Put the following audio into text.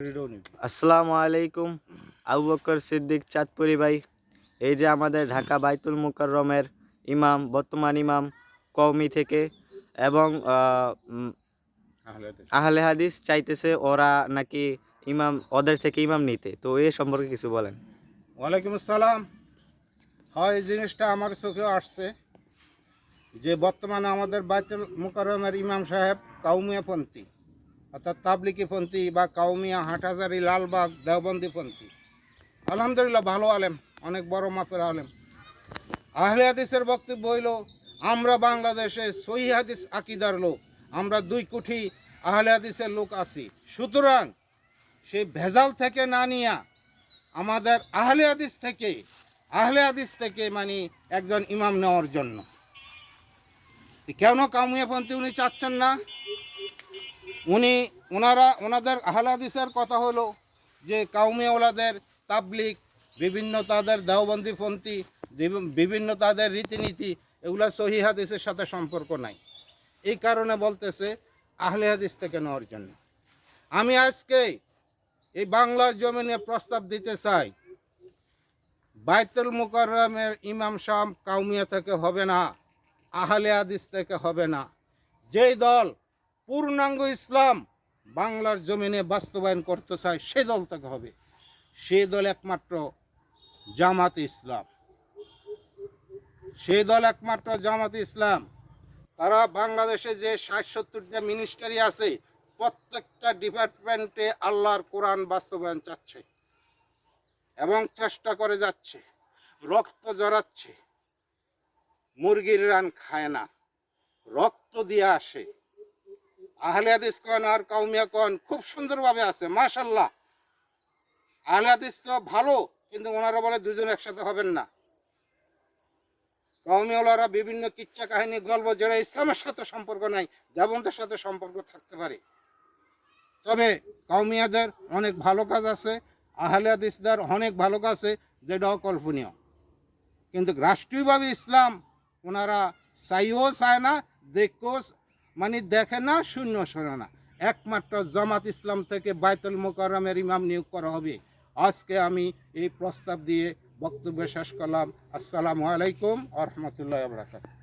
আসসালামু আলাইকুম। আবু বকর সিদ্দিক চাঁদপুরি ভাই, এই যে আমাদের ঢাকা বাইতুল মুকাররমের ইমাম, বর্তমান ইমাম কওমি থেকে, এবং আহলে হাদিস চাইতেছে ওরা নাকি ইমাম, ওদের থেকে ইমাম নিতে, তো এ সম্পর্কে কিছু বলেন। ওয়ালাইকুম আসসালাম। হয় এই জিনিসটা আমার চোখেও আসছে যে বর্তমানে আমাদের বাইতুল মুকাররমের ইমাম সাহেব কাউমিয়াপন্থী, অর্থাৎ তাবলিগিপন্থী বা কাউমিয়া, হাটহাজারি, লালবাগ, দেওবন্দিপন্থী। আলহামদুলিল্লাহ ভালো আলেম, অনেক বড় মাপের আলেম। আহলে হাদিসের বক্তব্য হইল আমরা বাংলাদেশে সহিহ হাদিস আকিদার লোক, আমরা 2 কোটি আহলে হাদিসের লোক আছি। সুতরাং সেই ভেজাল থেকে না নিয়া আমাদের আহলে হাদিস থেকে মানে একজন ইমাম নেওয়ার জন্য। কেন কাউমিয়াপন্থী উনি চাচ্ছেন না? ওনাদের আহলে হাদিসের কথা হলো যে কাউমিয়াওয়ালাদের তাবলিগ, বিভিন্ন তাদের দেওবন্দিপন্থী, বিভিন্ন তাদের রীতিনীতি, এগুলো সহিহ হাদিসের সাথে সম্পর্ক নাই। এই কারণে বলতেছে আহলে হাদিস থেকে নেওয়ার জন্য। আমি আজকে এই বাংলার জমিনে প্রস্তাব দিতে চাই, বাইতুল মুকাররমের ইমাম সাহেব কাউমিয়া থেকে হবে না, আহলে হাদিস থেকে হবে না। যেই দল পূর্ণাঙ্গ ইসলাম বাংলার জমিনে বাস্তবায়ন করতে চায় সেই দল থেকে হবে। সেই দল একমাত্র জামাতে ইসলাম। সেই দল একমাত্র জামাতে ইসলাম। তারা বাংলাদেশে যে ৬০-৭০টা মিনিস্ট্রি আছে, প্রত্যেকটা ডিপার্টমেন্টে আল্লাহর কোরআন বাস্তবায়ন চাচ্ছে এবং চেষ্টা করে যাচ্ছে। রক্ত জড়াচ্ছে, মুরগির রান খায় না, রক্ত দিয়ে আসে। আহলে হাদিস কন আর কাউমিয়া কন খুব সুন্দরভাবে আছে, মাশাআল্লাহ। আহলে হাদিস তো ভালো, কিন্তু ওনারা বলে দুজন একসাথে হবেন না। কাউমিওয়ালারা বিভিন্ন কিচ্ছা কাহিনী, গল্প, যেটা ইসলামের সাথে সম্পর্ক নাই, দেবন্তের সাথে সম্পর্ক থাকতে পারে। তবে কাউমিয়াদের অনেক ভালো কাজ আছে, আহলে হাদিসদের অনেক ভালো কাজ আছে, যেটা অকল্পনীয়। কিন্তু রাষ্ট্রীয়ভাবে ইসলাম ওনারা চাইও চায় না, দেখো মানে দেখে না, শূন্য শোনে না। একমাত্র জামাত ইসলাম থেকে বাইতুল মুকাররমের ইমাম নিয়োগ করা হবে। আজকে আমি এই প্রস্তাব দিয়ে বক্তব্য শেষ করলাম। আসসালামু আলাইকুম ওয়া রাহমাতুল্লাহি ওয়া বারাকাতুহু।